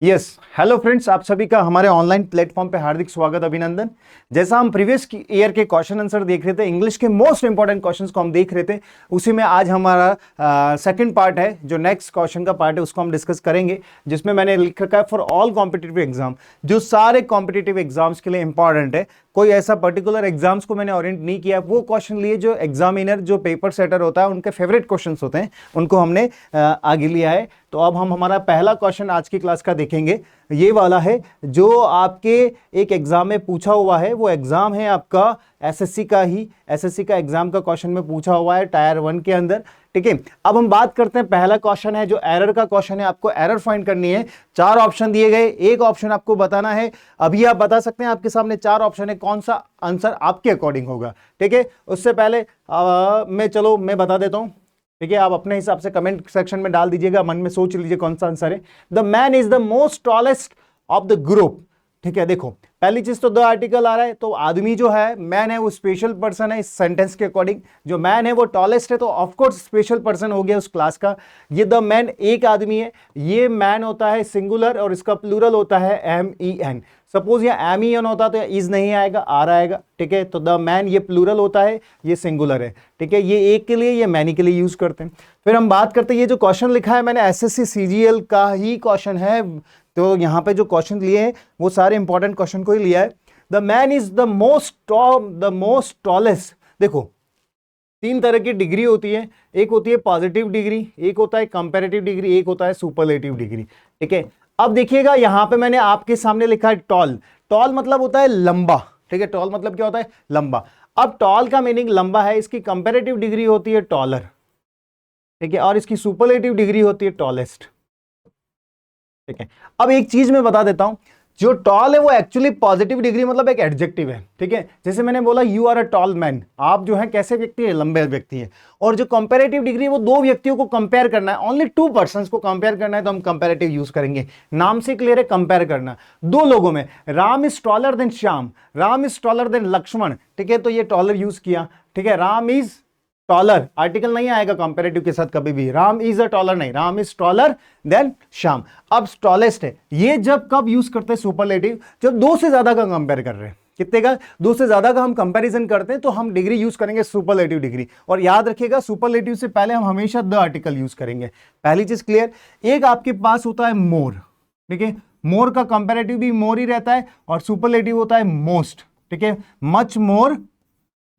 Yes, hello friends, आप सभी का हमारे ऑनलाइन प्लेटफॉर्म पे हार्दिक स्वागत, अभिनंदन। जैसा हम प्रीवियस ईयर के क्वेश्चन आंसर देख रहे थे, इंग्लिश के मोस्ट इंपॉर्टेंट क्वेश्चंस को हम देख रहे थे, उसी में आज हमारा सेकंड पार्ट है, जो नेक्स्ट क्वेश्चन का पार्ट है उसको हम डिस्कस करेंगे, जिसमें मैंने लिख रखा है फॉर ऑल कॉम्पिटिटिव एग्जाम, जो सारे कॉम्पिटिटिव एग्जाम्स के लिए इंपॉर्टेंट है। कोई ऐसा पर्टिकुलर एग्जाम्स को मैंने ओरिएंट नहीं किया, वो क्वेश्चन लिए जो एग्जामिनर, जो पेपर सेटर होता है, उनके फेवरेट क्वेश्चंस होते हैं, उनको हमने आगे लिया है। तो अब हम हमारा पहला क्वेश्चन आज की क्लास का देखेंगे। ये वाला है जो आपके एक एग्जाम में पूछा हुआ है। वो एग्जाम है आपका एसएससी का ही, एसएससी का एग्जाम का क्वेश्चन में पूछा हुआ है टायर 1 के अंदर। ठीक है, अब हम बात करते हैं, पहला क्वेश्चन है जो एरर का क्वेश्चन है, आपको एरर फाइंड करनी है। 4 ऑप्शन दिए गए, एक ऑप्शन आपको बताना है। अभी आप बता सकते हैं, आपके सामने 4 ऑप्शन है, कौन सा आंसर आपके अकॉर्डिंग होगा। ठीक है, उससे पहले मैं बता देता हूं। ठीक है, आप अपने हिसाब से कमेंट सेक्शन में डाल दीजिएगा, मन में सोच लीजिए कौन सा आंसर है। The man is the most tallest of the group. ठीक है, देखो पहली चीज तो द आर्टिकल आ रहा है, तो आदमी जो है मैन है वो स्पेशल पर्सन है। इस सेंटेंस के अकॉर्डिंग जो मैन है वो टॉलेस्ट है, तो ऑफकोर्स स्पेशल पर्सन हो गया उस क्लास का। ये द मैन एक आदमी है, ये मैन होता है सिंगुलर और इसका प्लूरल होता है MEN। सपोज ये MEN होता तो इज नहीं आएगा, आर आएगा। ठीक है, तो द मैन ये प्लूरल होता है, ये सिंगुलर है। ठीक है, ये एक के लिए, ये मैनी के लिए यूज करते हैं। फिर हम बात करते हैं, ये जो क्वेश्चन लिखा है मैंने SSC CGL का ही क्वेश्चन है, तो यहां पे जो क्वेश्चन लिए हैं वो सारे इंपॉर्टेंट क्वेश्चन को ही लिया है। The man is the most tallest. देखो 3 तरह की डिग्री होती है, एक होती है पॉजिटिव डिग्री, एक होता है कंपैरेटिव डिग्री, एक होता है सुपरलेटिव डिग्री। ठीक है, अब देखिएगा यहां पे मैंने आपके सामने लिखा है टॉल। टॉल मतलब होता है लंबा। ठीक है, टॉल मतलब क्या होता है? लंबा। अब टॉल का मीनिंग लंबा है, इसकी कंपैरेटिव डिग्री होती है टॉलर। ठीक है, और इसकी सुपरलेटिव डिग्री होती है टॉलेस्ट। ठीक है, अब एक चीज मैं बता देता हूं, जो टॉल है वो एक्चुअली पॉजिटिव डिग्री मतलब एक एडजेक्टिव है। ठीक है, जैसे मैंने बोला you are a tall man, आप जो है कैसे व्यक्ति है? लंबे व्यक्ति है। और जो कंपैरेटिव डिग्री वो 2 व्यक्तियों को कंपेयर करना है, ओनली 2 पर्संस को कंपेयर करना है, तो हम कंपैरेटिव यूज करेंगे। नाम से क्लियर है, कंपेयर करना 2 लोगों में। Ram is taller than Shyam, Ram is taller than Lakshman. ठीक है, तो ये टॉलर यूज किया। ठीक है, राम इज टॉलर, आर्टिकल नहीं आएगा कंपैरेटिव के साथ कभी भी। राम इज अ टॉलर नहीं, Ram is taller than Shyam. अब टॉलेस्ट है, ये जब कब यूज करते हैं? सुपरलेटिव, जब 2 से ज्यादा का कंपेयर कर रहे हैं। कितने का? 2 से ज्यादा का हम कंपैरिजन करते हैं, तो हम डिग्री यूज करेंगे सुपरलेटिव डिग्री। और याद रखिएगा, सुपरलेटिव से पहले हम हमेशा द आर्टिकल यूज करेंगे। पहली चीज क्लियर। एक आपके पास होता है मोर। ठीक है, मोर का कंपैरेटिव भी मोर ही रहता है, और सुपरलेटिव होता है मोस्ट। ठीक है, मच मोर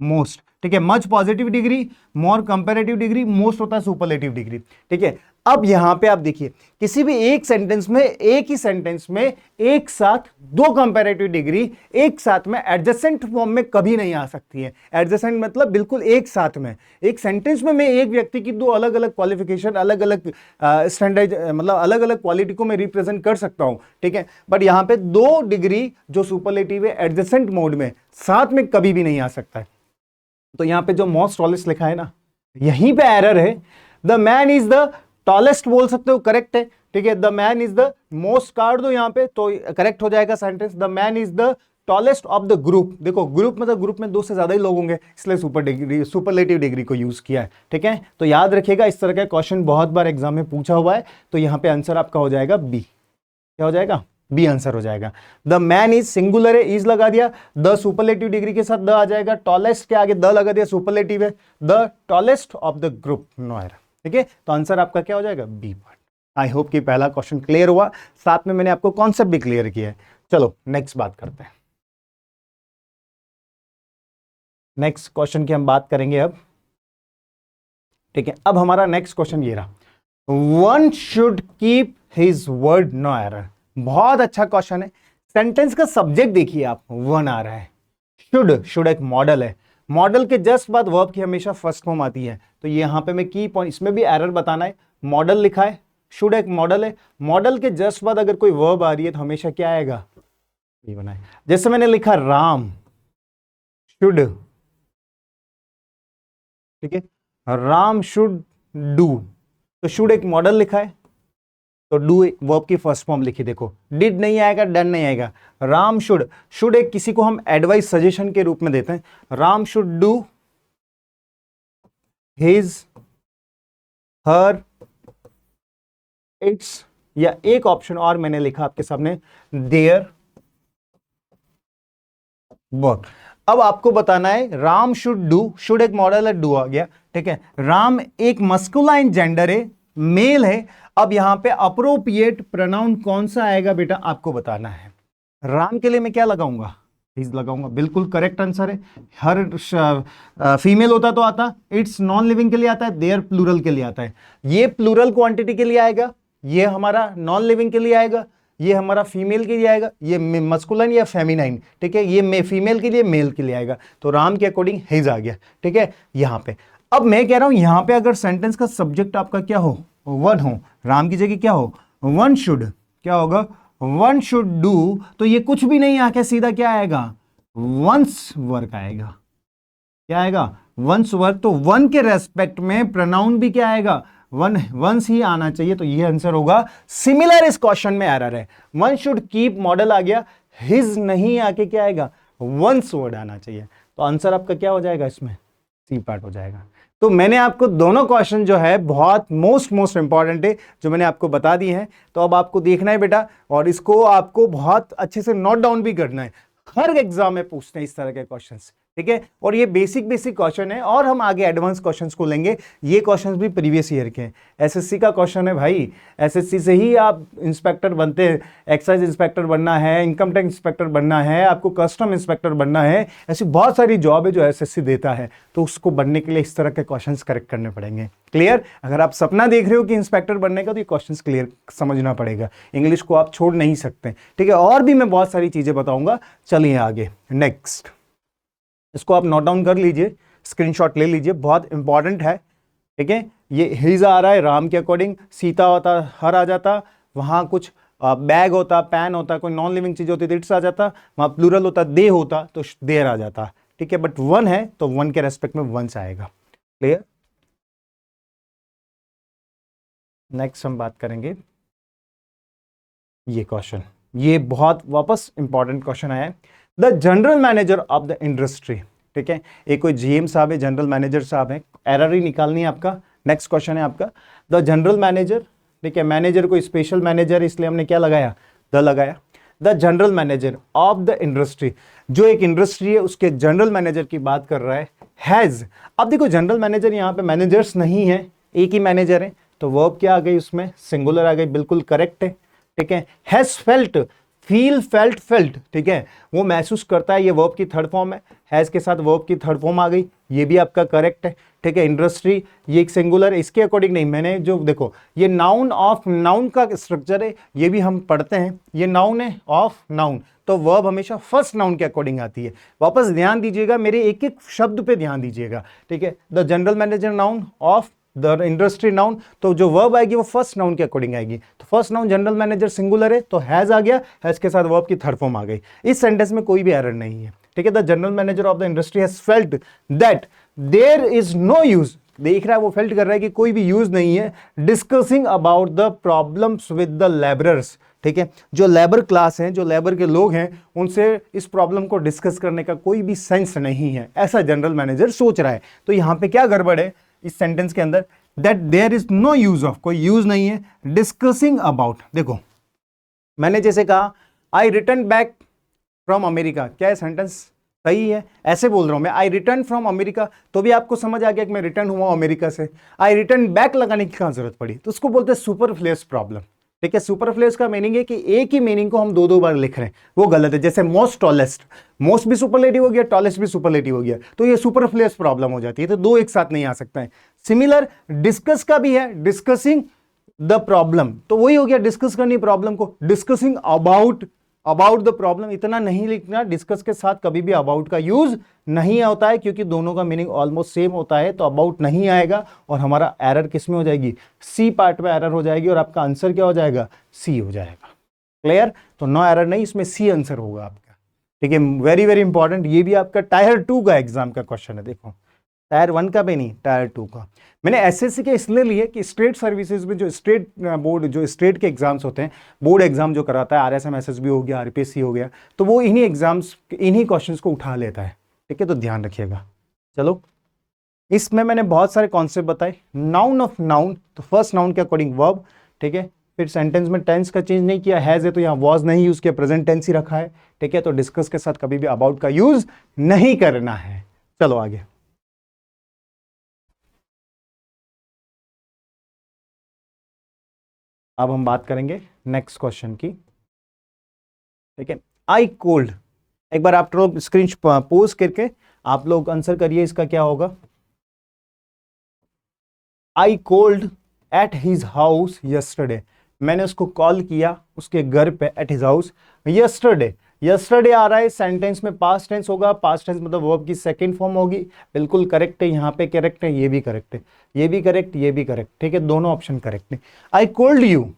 मोस्ट। ठीक है, मच पॉजिटिव डिग्री, मोर कंपैरेटिव डिग्री, मोस्ट होता है सुपरलेटिव डिग्री। ठीक है, अब यहां पे आप देखिए, किसी भी एक सेंटेंस में, एक ही सेंटेंस में एक साथ 2 कंपैरेटिव डिग्री एक साथ में एडजेसेंट फॉर्म में कभी नहीं आ सकती है। एडजेसेंट मतलब बिल्कुल एक साथ में। एक सेंटेंस में मैं एक व्यक्ति की 2 अलग अलग क्वालिफिकेशन, अलग अलग स्टैंडर्ड, मतलब अलग अलग क्वालिटी को मैं रिप्रेजेंट कर सकता हूं। ठीक है, बट यहां पे 2 डिग्री जो सुपरलेटिव है एडजेसेंट मोड में साथ में कभी भी नहीं आ सकता है। तो यहां पे जो मोस्ट टॉलेस्ट लिखा है ना, यहीं पे एरर है। The man is the tallest बोल सकते हो, करेक्ट है। ठीक है, the man is the most काट दो यहां पे तो करेक्ट हो जाएगा sentence. The man is the tallest of the group. देखो ग्रुप मतलब ग्रुप में 2 से ज्यादा ही लोग होंगे, इसलिए सुपरलेटिव डिग्री को यूज किया है। ठीक है, तो याद रखिएगा, इस तरह का क्वेश्चन बहुत बार एग्जाम में पूछा हुआ है, तो यहां पे आंसर आपका हो जाएगा बी। क्या हो जाएगा? बी आंसर हो जाएगा। द मैन इज सिंगुलर है, इज लगा दिया, द सुपरलेटिव डिग्री के साथ द आ जाएगा, टॉलेस्ट के आगे द लगा दिया, सुपरलेटिव है, the tallest of the group नोएरा। ठीक है, तो आंसर आपका क्या हो जाएगा? B part. आई होप कि पहला क्वेश्चन क्लियर हुआ, साथ में मैंने आपको कॉन्सेप्ट भी क्लियर किया है। चलो नेक्स्ट बात करते हैं। नेक्स्ट क्वेश्चन की हम बात करेंगे अब। ठीक है, अब हमारा नेक्स्ट क्वेश्चन ये रहा, one should keep his word no error. बहुत अच्छा क्वेश्चन है। सेंटेंस का सब्जेक्ट देखिए आप, वन आ रहा है। शुड एक मॉडल है, मॉडल के जस्ट बाद वर्ब की हमेशा फर्स्ट फॉर्म आती है, तो यहां पे मैं की पॉइंट, इसमें भी एरर बताना है। मॉडल लिखा है, शुड एक मॉडल है, मॉडल के जस्ट बाद अगर कोई वर्ब आ रही है तो हमेशा क्या आएगा? ये बना है। जैसे मैंने लिखा राम शुड, ठीक है, राम शुड डू, तो शुड एक मॉडल लिखा है, तो डू वर्ब की फर्स्ट फॉर्म लिखी। देखो डिड नहीं आएगा, डन नहीं आएगा। राम शुड, शुड एक किसी को हम एडवाइस सजेशन के रूप में देते हैं। Ram should do his, her, it's या एक ऑप्शन और मैंने लिखा आपके सामने, देयर वर्क। अब आपको बताना है राम शुड डू, शुड एक मॉडल है, डू आ गया, ठीक है। राम एक मस्कुलाइन जेंडर है, मेल है। अब यहां पे अप्रोप्रिएट प्रोनाउन कौन सा आएगा बेटा, आपको बताना है। राम के लिए मैं क्या लगाऊंगा, इज लगाऊंगा, बिल्कुल करेक्ट आंसर है। हर फीमेल होता तो आता, इट्स नॉन लिविंग के लिए आता है, देयर प्लूरल के लिए आता है। ये प्लूरल क्वांटिटी के लिए आएगा, ये हमारा नॉन लिविंग के लिए आएगा, ये हमारा फीमेल के लिए आएगा, ये मस्कुलाइन या फेमिनाइन, ठीक है, ये फीमेल के लिए, मेल के लिए आएगा। तो राम के अकॉर्डिंग हिज आ गया, ठीक है, यहां पे। अब मैं कह रहा हूं यहां पे अगर सेंटेंस का सब्जेक्ट आपका क्या हो, वन हो, राम की जगह क्या हो, वन शुड, क्या होगा, वन शुड डू, तो ये कुछ भी नहीं आके सीधा क्या आएगा, वंस वर्क आएगा। क्या आएगा, वंस वर्क। तो वन के रेस्पेक्ट में प्रोनाउन भी क्या आएगा, वन, वंस ही आना चाहिए। तो ये आंसर होगा। सिमिलर इस क्वेश्चन में एरर है, वन शुड कीप मॉडल आ गया, हिज नहीं आके क्या आएगा, वंस वर्ड आना चाहिए। तो आंसर आपका क्या हो जाएगा, इसमें सी पार्ट हो जाएगा। तो मैंने आपको दोनों क्वेश्चन जो है बहुत मोस्ट इंपॉर्टेंट है जो मैंने आपको बता दिए हैं। तो अब आपको देखना है बेटा, और इसको आपको बहुत अच्छे से नोट डाउन भी करना है। हर एग्जाम में पूछते हैं इस तरह के क्वेश्चंस, ठीक है। और ये बेसिक क्वेश्चन है, और हम आगे एडवांस क्वेश्चंस को लेंगे। ये क्वेश्चंस भी प्रीवियस ईयर के हैं, एसएससी का क्वेश्चन है भाई। एसएससी से ही आप इंस्पेक्टर बनते हैं, एक्साइज इंस्पेक्टर बनना है, इनकम टैक्स इंस्पेक्टर बनना है, आपको कस्टम इंस्पेक्टर बनना है, ऐसी बहुत सारी जॉब है जो एसएससी देता है। तो उसको बनने के लिए इस तरह के क्वेश्चन करेक्ट करने पड़ेंगे। क्लियर? अगर आप सपना देख रहे हो कि इंस्पेक्टर बनने का, तो ये क्वेश्चन क्लियर समझना पड़ेगा, इंग्लिश को आप छोड़ नहीं सकते, ठीक है। और भी मैं बहुत सारी चीजें बताऊंगा। चलिए आगे, नेक्स्ट, इसको आप नोट डाउन कर लीजिए, स्क्रीनशॉट ले लीजिए, बहुत इंपॉर्टेंट है, ठीक है। ये हिज आ रहा है, राम के अकॉर्डिंग सीता होता, हर आ जाता, वहां कुछ बैग होता, पैन होता, कोई नॉन लिविंग चीज होती तो इट्स आ जाता, वहां प्लूरल होता, दे होता तो देर आ जाता, ठीक है। बट वन है तो वन के रेस्पेक्ट में वंस आएगा। क्लियर? नेक्स्ट हम बात करेंगे ये क्वेश्चन, ये बहुत वापस इंपॉर्टेंट क्वेश्चन आया है। The general manager of the industry, ठीक है, एक कोई जीएम साहब है, जनरल मैनेजर साहब है, एरर ही निकालनी है आपका। नेक्स्ट क्वेश्चन है आपका, द जनरल मैनेजर, ठीक है, मैनेजर कोई स्पेशल मैनेजर, इसलिए हमने क्या लगाया, द लगाया। The general manager of the industry, जो एक इंडस्ट्री है उसके जनरल मैनेजर की बात कर रहा है, हैज। अब देखो जनरल मैनेजर, यहां पे मैनेजर्स नहीं है, एक ही मैनेजर है, तो वर्ब क्या आ गई उसमें, सिंगुलर आ गई, बिल्कुल करेक्ट है, ठीक है। Has felt, feel, felt, felt, ठीक है, वो महसूस करता है, ये वर्ब की थर्ड फॉर्म है, हैज के साथ वर्ब की थर्ड फॉर्म आ गई, ये भी आपका करेक्ट है, ठीक है। इंडस्ट्री ये एक सिंगुलर, इसके अकॉर्डिंग नहीं, मैंने जो देखो ये नाउन ऑफ नाउन का स्ट्रक्चर है, ये भी हम पढ़ते हैं, ये नाउन है ऑफ नाउन, तो वर्ब हमेशा फर्स्ट नाउन के अकॉर्डिंग आती है। वापस ध्यान दीजिएगा, मेरे एक एक शब्द पे ध्यान दीजिएगा, ठीक है। The general manager noun of the industry noun, तो जो वर्ब आएगी वो फर्स्ट नाउन के अकॉर्डिंग आएगी। तो first noun general manager singular है, तो हैज आ गया, हैज के साथ वर्ब की थर्ड फॉर्म आ गई। इस सेंटेंस में कोई भी एरर नहीं है, ठीक है। The general manager of the industry has felt that there is no use, देख रहा है वो फेल्ट कर रहा है कि कोई भी यूज नहीं है, discussing about the problems with the labourers, ठीक है। जो लेबर क्लास हैं, जो लेबर के लोग हैं, उनसे इस प्रॉब्लम को डिस्कस करने का कोई भी सेंस नहीं है, ऐसा जनरल मैनेजर सोच रहा है। तो यहां पे क्या गड़बड़ है इस सेंटेंस के अंदर, that there is no use of, कोई यूज नहीं है, डिस्कसिंग अबाउट। देखो मैंने जैसे कहा I return back from America, क्या है सेंटेंस सही है, ऐसे बोल रहा हूं मैं, आई रिटर्न फ्रॉम अमेरिका, तो भी आपको समझ आ गया कि मैं रिटर्न हुआ अमेरिका से। आई रिटर्न बैक लगाने की कहां जरूरत पड़ी, तो उसको बोलते हैं सुपरफ्लुअस प्रॉब्लम, ठीक है। सुपरफ्लुअस का मीनिंग है कि एक ही मीनिंग को हम दो दो बार लिख रहे हैं, वो गलत है। जैसे मोस्ट टॉलेस्ट, मोस्ट भी सुपरलेटिव हो गया, टॉलेस्ट भी सुपरलेटिव हो गया, तो ये सुपरफ्लुअस प्रॉब्लम हो जाती है, तो दो एक साथ नहीं आ सकता है। सिमिलर डिस्कस का भी है, डिस्कसिंग द प्रॉब्लम, तो वही हो गया, डिस्कस करनी प्रॉब्लम को, discussing about, about the problem इतना नहीं लिखना, डिस्कस के साथ कभी भी अबाउट का यूज नहीं होता है, क्योंकि दोनों का मीनिंग ऑलमोस्ट सेम होता है, तो अबाउट नहीं आएगा, और हमारा एरर किस में हो जाएगी, सी पार्ट में एरर हो जाएगी, और आपका आंसर क्या हो जाएगा, सी हो जाएगा। क्लियर? तो नो एरर नहीं, इसमें सी आंसर होगा आपका, ठीक है। वेरी वेरी इंपॉर्टेंट, ये भी आपका टायर 2 का एग्जाम का क्वेश्चन है, देखो टायर 1 का भी नहीं, टायर 2 का। मैंने एसएससी के इसलिए लिए कि स्टेट सर्विसेज में जो स्टेट बोर्ड, जो स्टेट के एग्जाम्स होते हैं, बोर्ड एग्जाम जो कराता है, आरएसएम एसएसबी हो गया, आरपीएससी हो गया, तो वो इन्हीं एग्जाम्स, इन्हीं क्वेश्चंस को उठा लेता है, ठीक है, तो ध्यान रखिएगा। चलो, इसमें मैंने बहुत सारे कॉन्सेप्ट बताए। नाउन ऑफ नाउन, तो फर्स्ट नाउन के अकॉर्डिंग वर्ब, ठीक है, फिर सेंटेंस में टेंस का चेंज नहीं किया, हैज है तो यहाँ वॉज नहीं यूज किया, प्रेजेंट टेंस ही रखा है, ठीक है। तो डिस्कस के साथ कभी भी अबाउट का यूज नहीं करना है। चलो आगे। अब हम बात करेंगे नेक्स्ट क्वेश्चन की, ठीक है। आई कोल्ड, एक बार आप लोग स्क्रीन पोज करके आप लोग आंसर करिए इसका क्या होगा। I called at his house yesterday, मैंने उसको कॉल किया उसके घर पे, at his house yesterday. Yesterday आ रहा है, सेंटेंस में पास्ट टेंस होगा, पास्ट टेंस मतलब वर्ब की सेकंड फॉर्म होगी, बिल्कुल करेक्ट है, यहाँ पे करेक्ट है, ये भी करेक्ट है, ये भी करेक्ट, ये भी करेक्ट, ठीक है, दोनों ऑप्शन करेक्ट है। I called you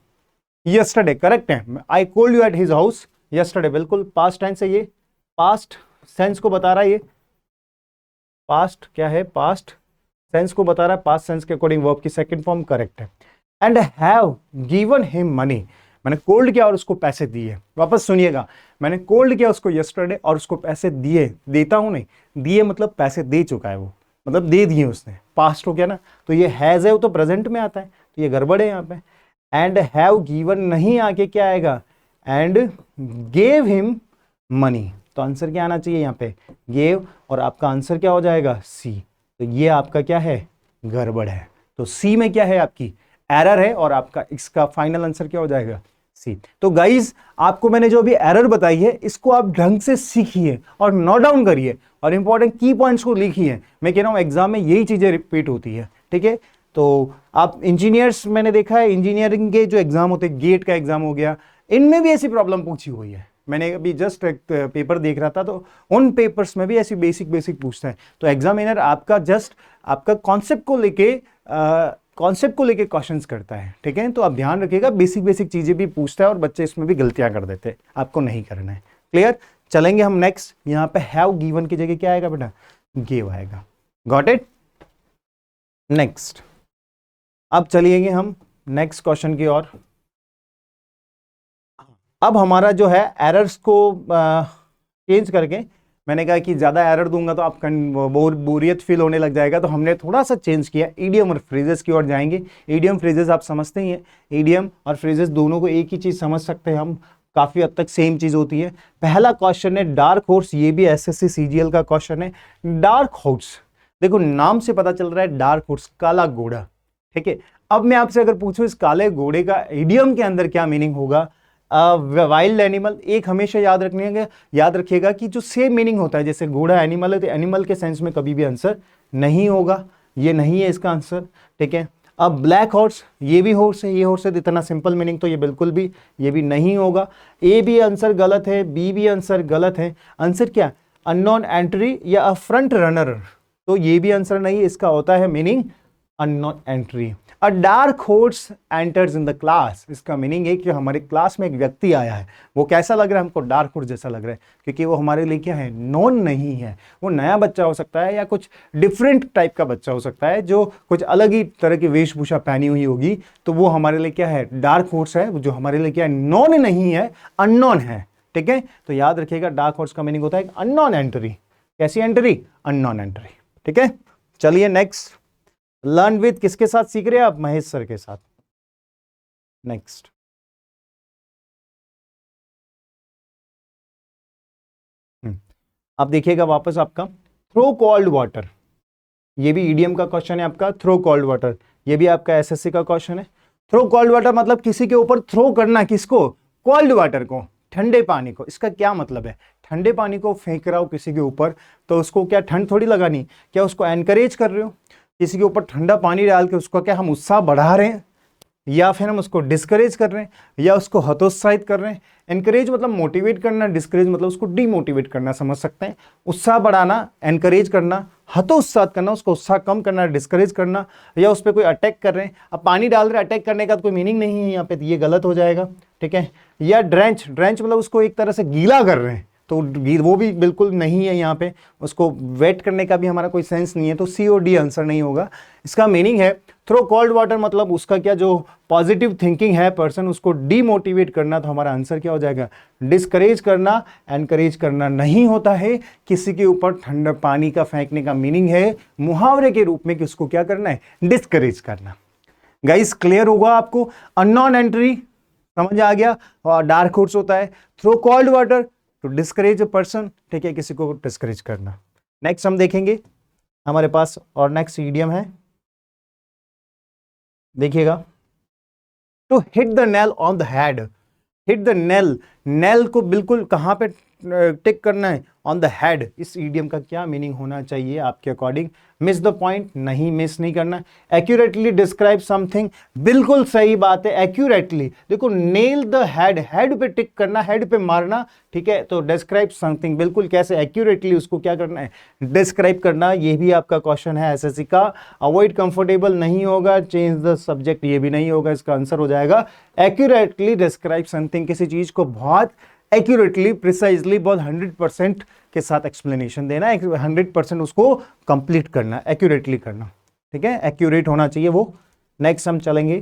yesterday correct है, I called you at his house yesterday बिल्कुल पास्ट टेंस है, ये पास्ट सेंस को बता रहा है, ये पास्ट क्या है, पास्ट सेंस को बता रहा है, पास्ट सेंस के अकॉर्डिंग वर्ब की सेकंड फॉर्म करेक्ट है। And have given him money, मैंने कोल्ड किया और उसको पैसे दिए। वापस सुनिएगा, मैंने कोल्ड किया उसको यस्टरडे और उसको पैसे दिए, देता हूं नहीं, दिए मतलब पैसे दे चुका है वो, मतलब दे दिए उसने, पास्ट हो गया ना। तो ये हैज है वो तो प्रेजेंट में आता है, तो ये गड़बड़ है यहाँ पे। एंड हैव गिवन नहीं आके क्या आएगा, एंड गेव हिम मनी, तो आंसर क्या आना चाहिए यहाँ पे, गेव, और आपका आंसर क्या हो जाएगा, सी। तो ये आपका क्या है, गड़बड़ है, तो सी में क्या है आपकी एरर है, और आपका इसका फाइनल आंसर क्या हो जाएगा, सी। तो गाइज आपको मैंने जो अभी एरर बताई है इसको आप ढंग से सीखिए और नोट डाउन करिए और इंपॉर्टेंट की पॉइंट्स को लिखिए। मैं कह रहा हूं एग्जाम में यही चीजें रिपीट होती है, ठीक है। तो आप इंजीनियर्स, मैंने देखा है इंजीनियरिंग के जो एग्जाम होते हैं, गेट का एग्जाम हो गया, इनमें भी ऐसी प्रॉब्लम पूछी हुई है। मैंने अभी जस्ट एक पेपर देख रहा था, तो उन पेपर्स में भी ऐसी बेसिक पूछता है। तो एग्जामिनर आपका जस्ट आपका कॉन्सेप्ट को लेके क्वेश्चंस करता है, ठीक है। तो आप ध्यान रखिएगा, बेसिक चीजें भी पूछता है और बच्चे इसमें भी गलतियां कर देते हैं, आपको नहीं करना है। क्लियर, चलेंगे हम नेक्स्ट। यहाँ पे हैव गिवन की जगह क्या आएगा बेटा, गिव आएगा। Got it. नेक्स्ट, अब चलिएगा हम नेक्स्ट क्वेश्चन की ओर। अब हमारा जो है एरर्स को चेंज करके, मैंने कहा कि ज़्यादा एरर दूंगा तो आप बोरियत फील होने लग जाएगा, तो हमने थोड़ा सा चेंज किया, ईडियम और फ्रेजेस की ओर जाएंगे। ईडियम फ्रेजेस आप समझते ही हैं, ईडियम और फ्रेजेस दोनों को एक ही चीज़ समझ सकते हैं हम, काफ़ी हद तक सेम चीज़ होती है। पहला क्वेश्चन है डार्क हॉर्स, ये भी एसएससी सीजीएल का क्वेश्चन है। डार्क हॉर्स, देखो नाम से पता चल रहा है डार्क हॉर्स, काला घोड़ा, ठीक है। अब मैं आपसे अगर पूछूं इस काले घोड़े का ईडियम के अंदर क्या मीनिंग होगा, वाइल्ड एनिमल। एक हमेशा याद रखिएगा कि जो सेम मीनिंग होता है, जैसे घोड़ा एनिमल है तो एनिमल के सेंस में कभी भी आंसर नहीं होगा, ये नहीं है इसका आंसर, ठीक है। अब ब्लैक हॉर्स, ये भी हॉर्स है, ये हॉर्स है, इतना सिंपल मीनिंग, तो ये बिल्कुल भी ये भी नहीं होगा। ए भी आंसर गलत है, बी भी आंसर गलत है। आंसर क्या, अननोन एंट्री या अ फ्रंट रनर, तो ये भी आंसर नहीं, इसका होता है meaning unknown entry. A dark horse enters in the class, इसका मीनिंग है कि हमारे क्लास में एक व्यक्ति आया है, वो कैसा लग रहा है हमको, डार्क हॉर्स जैसा लग रहा है, क्योंकि वो हमारे लिए क्या है, नॉन नहीं है। वो नया बच्चा हो सकता है या कुछ डिफरेंट टाइप का बच्चा हो सकता है जो कुछ अलग ही तरह की वेशभूषा पहनी हुई होगी, तो वो हमारे लिए क्या है, डार्क हॉर्स है, जो हमारे लिए क्या है, नॉन नहीं है, अननोन है, ठीक है। तो याद रखिएगा डार्क हॉर्स का मीनिंग होता है अननोन एंट्री। कैसी एंट्री, अननोन एंट्री, ठीक है। चलिए नेक्स्ट, लर्न विद किसके साथ सीख रहे हैं आप, महेश सर के साथ। नेक्स्ट, अब देखिएगा वापस आपका थ्रो कॉल्ड वाटर, ये भी ईडीएम का क्वेश्चन है आपका, थ्रो कॉल्ड वाटर, ये भी आपका एसएससी का क्वेश्चन है। थ्रो कॉल्ड वाटर मतलब किसी के ऊपर थ्रो करना, किसको, कॉल्ड वाटर को, ठंडे पानी को। इसका क्या मतलब है, ठंडे पानी को फेंक रहा हो किसी के ऊपर, तो उसको क्या ठंड थोड़ी लगानी, क्या उसको एनकरेज कर रहे हो, किसी के ऊपर ठंडा पानी डाल के उसको क्या हम उत्साह बढ़ा रहे हैं, या फिर हम उसको डिस्करेज कर रहे हैं, या उसको हतोत्साहित कर रहे हैं। एनकरेज मतलब मोटिवेट करना, डिस्करेज मतलब उसको डीमोटिवेट करना, समझ सकते हैं। उत्साह बढ़ाना, एनकरेज करना, हतोत्साहित करना, उसको उत्साह कम करना, डिस्करेज करना, या उस पर कोई अटैक कर रहे हैं। अब पानी डाल रहे हैं, अटैक करने का तो कोई मीनिंग नहीं है यहाँ पे, तो ये गलत हो जाएगा, ठीक है। या ड्रेंच मतलब उसको एक तरह से गीला कर रहे हैं, तो वो भी बिल्कुल नहीं है यहाँ पे, उसको वेट करने का भी हमारा कोई सेंस नहीं है, तो सी और डी आंसर नहीं होगा। इसका मीनिंग है थ्रो कोल्ड वाटर मतलब उसका क्या, जो पॉजिटिव थिंकिंग है पर्सन, उसको डीमोटिवेट करना, तो हमारा आंसर क्या हो जाएगा, डिस्करेज करना। एनकरेज करना नहीं होता है, किसी के ऊपर ठंडा पानी का फेंकने का मीनिंग है मुहावरे के रूप में कि उसको क्या करना है, डिस्करेज करना। गाइस क्लियर होगा आपको, अननोन एंट्री समझ आ गया। और डार्क हॉर्स होता है throw cold water to discourage a person, ठीक है, किसी को डिस्करेज करना। नेक्स्ट हम देखेंगे हमारे पास और नेक्स्ट ईडियम है, देखिएगा, to hit the nail on the head. Hit the nail, nail को बिल्कुल कहां पे टिक करना है, ऑन द हेड। इस ईडियम का क्या मीनिंग होना चाहिए आपके अकॉर्डिंग? मिस द पॉइंट, नहीं मिस नहीं करना। एक्यूरेटली डिस्क्राइब समथिंग, बिल्कुल सही बात है, एक्यूरेटली। देखो नेल द हेड, हेड पे टिक करना, हेड पे मारना, ठीक है। तो डिस्क्राइब समथिंग, बिल्कुल कैसे एक्यूरेटली उसको क्या करना है, डिस्क्राइब करना। ये भी आपका क्वेश्चन है एसएससी का। अवॉइड कंफर्टेबल नहीं होगा, चेंज द सब्जेक्ट ये भी नहीं होगा, इसका आंसर हो जाएगा एक्यूरेटली डिस्क्राइब समथिंग। किसी चीज को बहुत एक्यूरेटली, प्रिसाइजली, बहुत 100% के साथ एक्सप्लेनेशन देना, 100% उसको कंप्लीट करना, एक्यूरेटली करना, ठीक है, एक्यूरेट होना चाहिए वो। नेक्स्ट हम चलेंगे,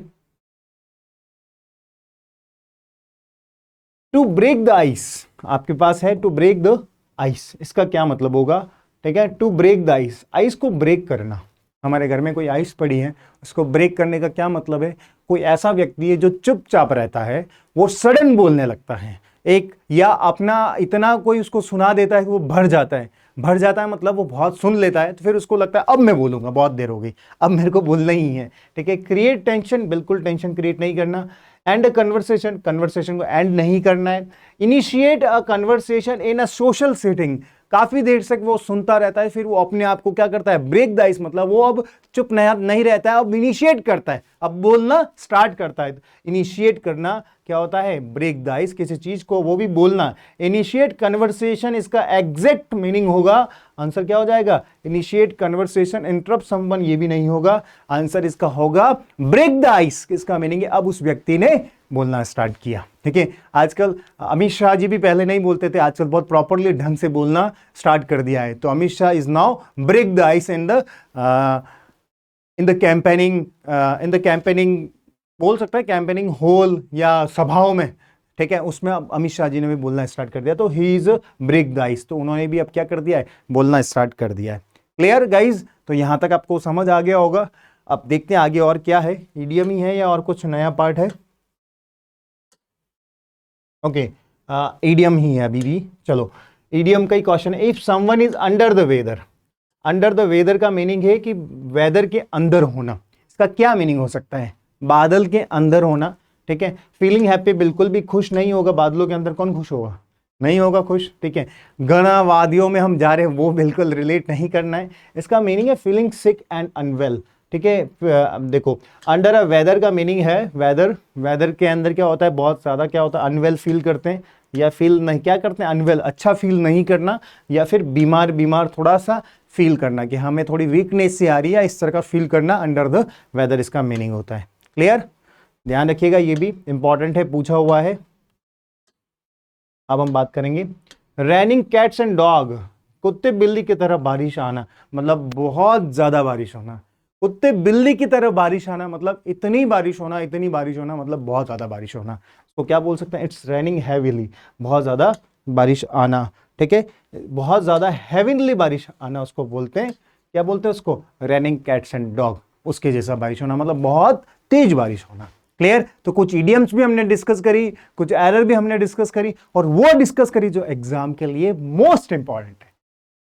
टू ब्रेक द आइस। आपके पास है टू ब्रेक द आइस, इसका क्या मतलब होगा, ठीक है, to break the ice, ice को ब्रेक करना। हमारे घर में कोई आइस पड़ी है, उसको ब्रेक करने का क्या मतलब है? कोई ऐसा व्यक्ति है जो चुपचाप रहता है, वो सडन बोलने लगता है एक, या अपना इतना कोई उसको सुना देता है कि वो भर जाता है। भर जाता है मतलब वो बहुत सुन लेता है, तो फिर उसको लगता है अब मैं बोलूंगा, बहुत देर हो गई, अब मेरे को बोलना ही है, ठीक है। क्रिएट टेंशन, बिल्कुल टेंशन क्रिएट नहीं करना। एंड अ कन्वर्सेशन, कन्वर्सेशन को एंड नहीं करना है। Initiate a conversation in a social setting, काफी देर तक वो सुनता रहता है, फिर वो अपने आप को क्या करता है, ब्रेक द आइस, मतलब वो अब चुप नहीं रहता है, अब इनिशिएट करता है, अब बोलना स्टार्ट करता है। इनिशिएट करना क्या होता है, ब्रेक द आइस, किसी चीज को वो भी बोलना। इनिशिएट कन्वर्सेशन, इसका एग्जैक्ट मीनिंग होगा, आंसर क्या हो जाएगा, इनिशिएट कन्वर्सेशन। इंटरप्ट समवन, ये भी नहीं होगा, आंसर इसका होगा ब्रेक द आइस। इसका मीनिंग है अब उस व्यक्ति ने बोलना स्टार्ट किया, ठीक है। आजकल अमित शाह जी भी पहले नहीं बोलते थे, आजकल बहुत प्रॉपरली ढंग से बोलना स्टार्ट कर दिया है। तो Amit Shah is now break the ice in the campaigning, बोल सकता है कैंपेनिंग होल या सभाओं में, ठीक है, उसमें अब अमित शाह जी ने भी बोलना स्टार्ट कर दिया, तो he is break the ice, तो उन्होंने भी अब क्या कर दिया है, बोलना स्टार्ट कर दिया है। Clear guys? तो यहां तक आपको समझ आ गया होगा। अब देखते हैं आगे और क्या है, ईडियम ही है या और कुछ नया पार्ट है? ओके, ईडियम ही है अभी भी। चलो, ईडियम का ही क्वेश्चन है, if someone is under the weather. Under the weather का मीनिंग है कि वेदर के अंदर होना। इसका क्या मीनिंग हो सकता है, बादल के अंदर होना, ठीक है। फीलिंग हैप्पी, बिल्कुल भी खुश नहीं होगा बादलों के अंदर, कौन खुश होगा, नहीं होगा खुश, ठीक है। घना वादियों में हम जा रहे हैं, वो बिल्कुल रिलेट नहीं करना है। इसका मीनिंग है फीलिंग सिक एंड अनवेल, ठीक है। अब देखो, अंडर अ वेदर का मीनिंग है वेदर, वेदर के अंदर क्या होता है, बहुत ज़्यादा क्या होता है, अनवेल फील करते हैं, या फील नहीं क्या करते हैं, अनवेल, अच्छा फील नहीं करना, या फिर बीमार बीमार थोड़ा सा फील करना, कि हमें थोड़ी वीकनेस से आ रही है, इस तरह का फील करना अंडर द वेदर, इसका मीनिंग होता है। क्लियर? ध्यान रखिएगा, ये भी इंपॉर्टेंट है, पूछा हुआ है। अब हम बात करेंगे रेनिंग कैट्स एंड डॉग, कुत्ते बिल्ली की तरह बारिश आना, मतलब बहुत ज्यादा बारिश होना। कुत्ते बिल्ली की तरह बारिश आना मतलब इतनी बारिश होना, इतनी बारिश होना मतलब बहुत ज्यादा बारिश होना। तो क्या बोल सकते हैं, इट्स रेनिंग हैवीली, बहुत ज्यादा बारिश आना, ठीक है। बहुत ज्यादा हेविली बारिश आना उसको बोलते हैं, क्या बोलते हैं उसको, रेनिंग कैट्स एंड डॉग, उसके जैसा बारिश होना, मतलब बहुत तेज बारिश होना। क्लियर? तो कुछ इडियम्स भी हमने डिस्कस करी, कुछ एरर भी हमने डिस्कस करी, और वो डिस्कस करी जो एग्जाम के लिए मोस्ट इंपॉर्टेंट है।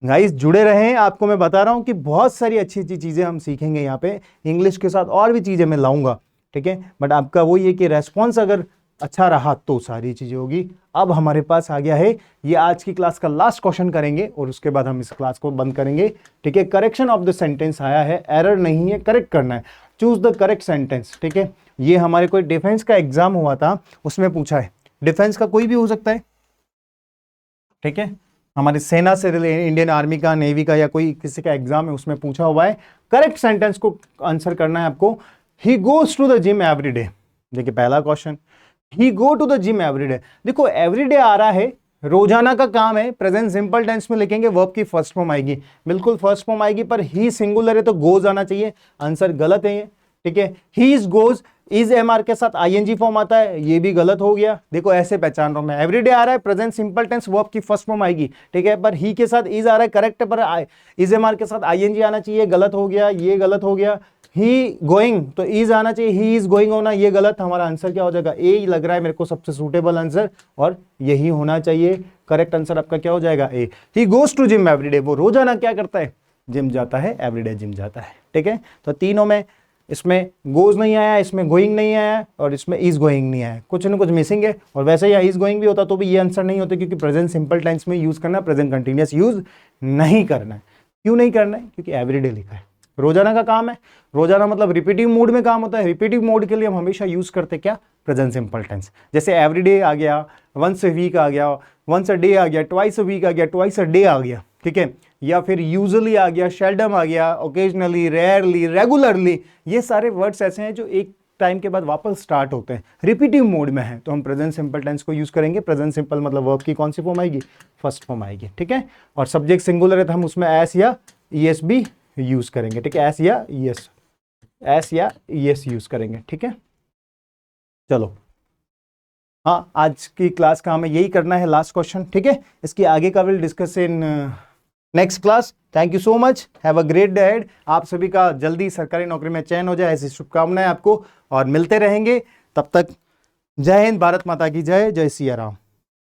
गाइस जुड़े रहें, आपको मैं बता रहा हूं कि बहुत सारी अच्छी अच्छी चीजें हम सीखेंगे यहाँ पे, इंग्लिश के साथ और भी चीजें मैं लाऊंगा, ठीक है। बट आपका वो ये कि रेस्पॉन्स अगर अच्छा रहा तो सारी चीजें होगी। अब हमारे पास आ गया है, ये आज की क्लास का लास्ट क्वेश्चन करेंगे और उसके बाद हम इस क्लास को बंद करेंगे, ठीक है। करेक्शन ऑफ द सेंटेंस आया है, एरर नहीं है, करेक्ट करना है, चूज द करेक्ट सेंटेंस, ठीक है। ये हमारे कोई डिफेंस का एग्जाम हुआ था, उसमें पूछा है, डिफेंस का कोई भी हो सकता है, ठीक है, हमारी सेना से इंडियन आर्मी का, नेवी का, या कोई किसी का एग्जाम है, उसमें पूछा हुआ है। करेक्ट सेंटेंस को आंसर करना है आपको। He goes to the gym every day, देखिए पहला question, he go to the gym every day. देखो एवरी डे आ रहा है, रोजाना का काम है, प्रेजेंट सिंपल टेंस में लिखेंगे, वर्ब की फर्स्ट फॉर्म आएगी, बिल्कुल फर्स्ट फॉर्म आएगी, पर ही सिंगुलर है तो गोज आना चाहिए, आंसर गलत है ये, ठीक है। He is goes, is MR के साथ आईएनजी फॉर्म आता है, ये भी गलत हो गया। देखो ऐसे पहचान रहा हूं मैं, एवरीडे आ रहा है, प्रेजेंट सिंपल टेंस, वर्ब की फर्स्ट फॉर्म आएगी, ठीक है, पर ही के साथ इज आ रहा है, करेक्ट है, पर इज एमआर के साथ आईएनजी आना चाहिए, गलत हो गया, ये गलत हो गया। ही गोइंग, तो इज आना चाहिए, ही इज गोइंग होना, ये गलत। हमारा आंसर क्या हो जाएगा, ए लग रहा है मेरे को सबसे सूटेबल आंसर, और यही होना चाहिए। करेक्ट आंसर आपका क्या हो जाएगा, A. He goes to gym everyday, वो रोजाना क्या करता है, जिम जाता है, एवरीडे जिम जाता है। ठीक है, तो तीनों में इसमें गोज नहीं आया, इसमें गोइंग नहीं आया, और इसमें इज गोइंग नहीं आया, कुछ ना कुछ मिसिंग है। और वैसे ही इज गोइंग भी होता तो भी ये आंसर नहीं होता, क्योंकि प्रेजेंट सिंपल टेंस में यूज करना, प्रेजेंट कंटिन्यूअस यूज नहीं करना है। क्यों नहीं करना है, क्योंकि एवरीडे लिखा है, रोजाना का काम है। रोजाना मतलब रिपीटिव मोड में काम होता है। रिपीटिव मोड के लिए हम हमेशा यूज करते क्या, प्रेजेंट सिंपल टेंस। जैसे एवरीडे आ गया, वंस अ वीक आ गया, वंस अ डे आ गया, ट्वाइस अ वीक आ गया, ट्वाइस अ डे आ गया। ठीक है, या फिर यूजुअली आ गया, शेल्डम आ गया, ओकेजनली, रेयरली, रेगुलरली। ये सारे वर्ड्स ऐसे हैं जो एक टाइम के बाद वापस स्टार्ट होते हैं, रिपीटिव मोड में है, तो हम प्रेजेंट सिंपल टेंस को यूज करेंगे। प्रेजेंट सिंपल मतलब वर्ब की कौन सी फॉर्म आएगी, फर्स्ट फॉर्म आएगी। ठीक है, और सब्जेक्ट सिंगुलर है तो हम उसमें एस या ईएस भी यूज करेंगे। ठीक है, एस या ईएस, एस या ईएस यूज करेंगे। ठीक है, चलो, हाँ, आज की क्लास का हमें यही करना है, लास्ट क्वेश्चन। ठीक है, इसकी आगे का will discuss in next class. Thank you so much, have a great day ahead. आप सभी का जल्दी सरकारी नौकरी में चयन हो जाए, ऐसी शुभकामनाएं आपको, और मिलते रहेंगे। तब तक जय हिंद, भारत माता की जय, जय सिया राम।